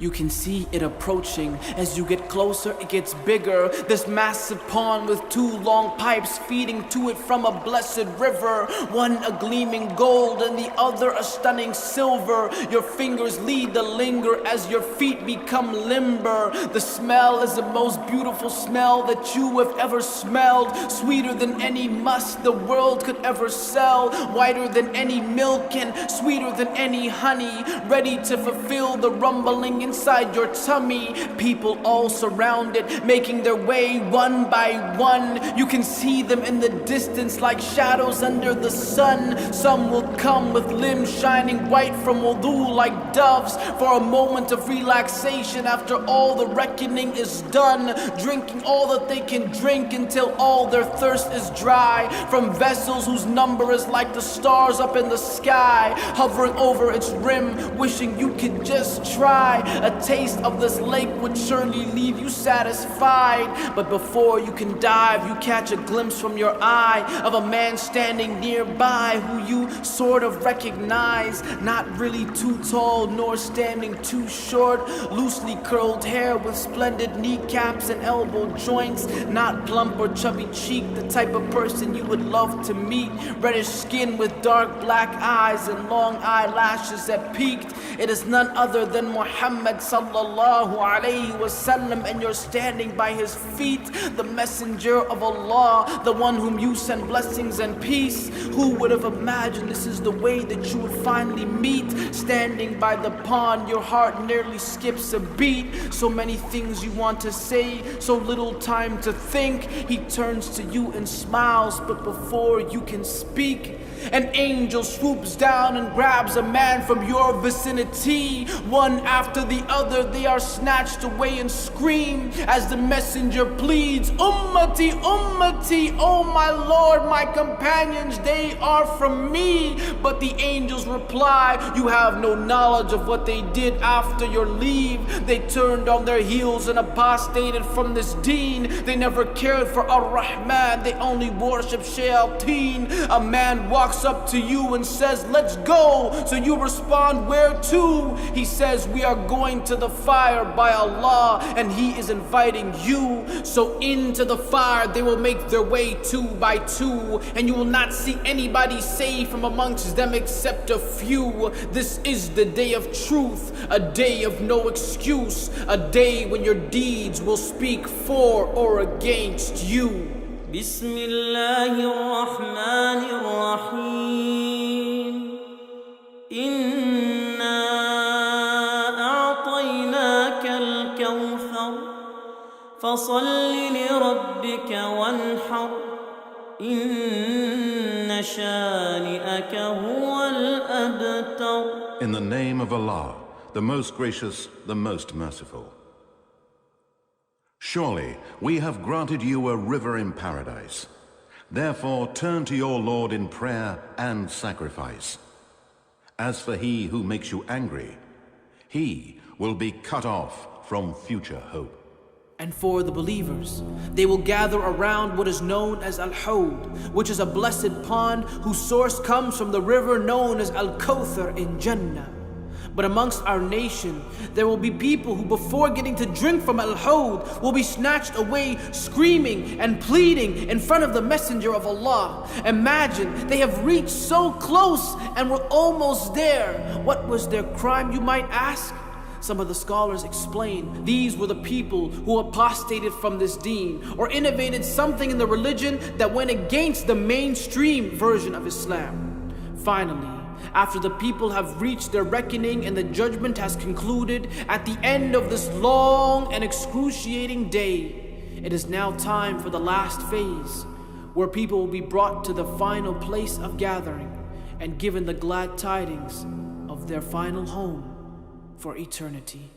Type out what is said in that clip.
You can see it approaching. As you get closer, it gets bigger. This massive pond with two long pipes feeding to it from a blessed river. One a gleaming gold and the other a stunning silver. Your fingers lead the linger as your feet become limber. The smell is the most beautiful smell that you have ever smelled. Sweeter than any musk the world could ever sell. Whiter than any milk and sweeter than any honey. Ready to fulfill the rumbling inside your tummy. People all surround it, making their way one by one. You can see them in the distance like shadows under the sun. Some will come with limbs shining white from wudu like doves, for a moment of relaxation after all the reckoning is done. Drinking all that they can drink until all their thirst is dry. From vessels whose number is like the stars up in the sky, hovering over its rim, wishing you could just try. A taste of this lake would surely leave you satisfied. But before you can dive, you catch a glimpse from your eye of a man standing nearby who you sort of recognize. Not really too tall nor standing too short. Loosely curled hair with splendid kneecaps and elbow joints. Not plump or chubby cheek, the type of person you would love to meet. Reddish skin with dark black eyes and long eyelashes that peaked. It is none other than Mohammed sallallahu alayhi wasallam, and you're standing by his feet. The messenger of Allah, the one whom you send blessings and peace. Who would have imagined this is the way that you would finally meet? Standing by the pond, your heart nearly skips a beat. So many things you want to say, so little time to think. He turns to you and smiles, but before you can speak, an angel swoops down and grabs a man from your vicinity. One after the other, they are snatched away and scream as the messenger pleads, Ummati, Ummati, oh my Lord, my companions, they are from me. But the angels reply, you have no knowledge of what they did after your leave. They turned on their heels and apostated from this deen. They never cared for Ar-Rahman, they only worship Shayateen. A man walks up to you and says, let's go. So you respond, where to? He says, we are going to the fire by Allah, and he is inviting you. So into the fire they will make their way two by two, and you will not see anybody saved from amongst them except a few. This is the day of truth, a day of no excuse, a day when your deeds will speak for or against you. بسم الله الرحمن الرحيم إنا أعطيناك الكوثر فصل لربك وانحر إن شانئك هو الأبتر. In the name of Allah, the most gracious, the most merciful. Surely we have granted you a river in paradise. Therefore turn to your Lord in prayer and sacrifice. As for he who makes you angry, he will be cut off from future hope. And for the believers, they will gather around what is known as Al-Hawd, which is a blessed pond whose source comes from the river known as Al-Kawthar in Jannah. But amongst our nation, there will be people who before getting to drink from Al-Hawd will be snatched away screaming and pleading in front of the Messenger of Allah. Imagine, they have reached so close and were almost there. What was their crime, you might ask? Some of the scholars explain these were the people who apostated from this deen or innovated something in the religion that went against the mainstream version of Islam. Finally, after the people have reached their reckoning and the judgment has concluded, at the end of this long and excruciating day, it is now time for the last phase, where people will be brought to the final place of gathering and given the glad tidings of their final home for eternity.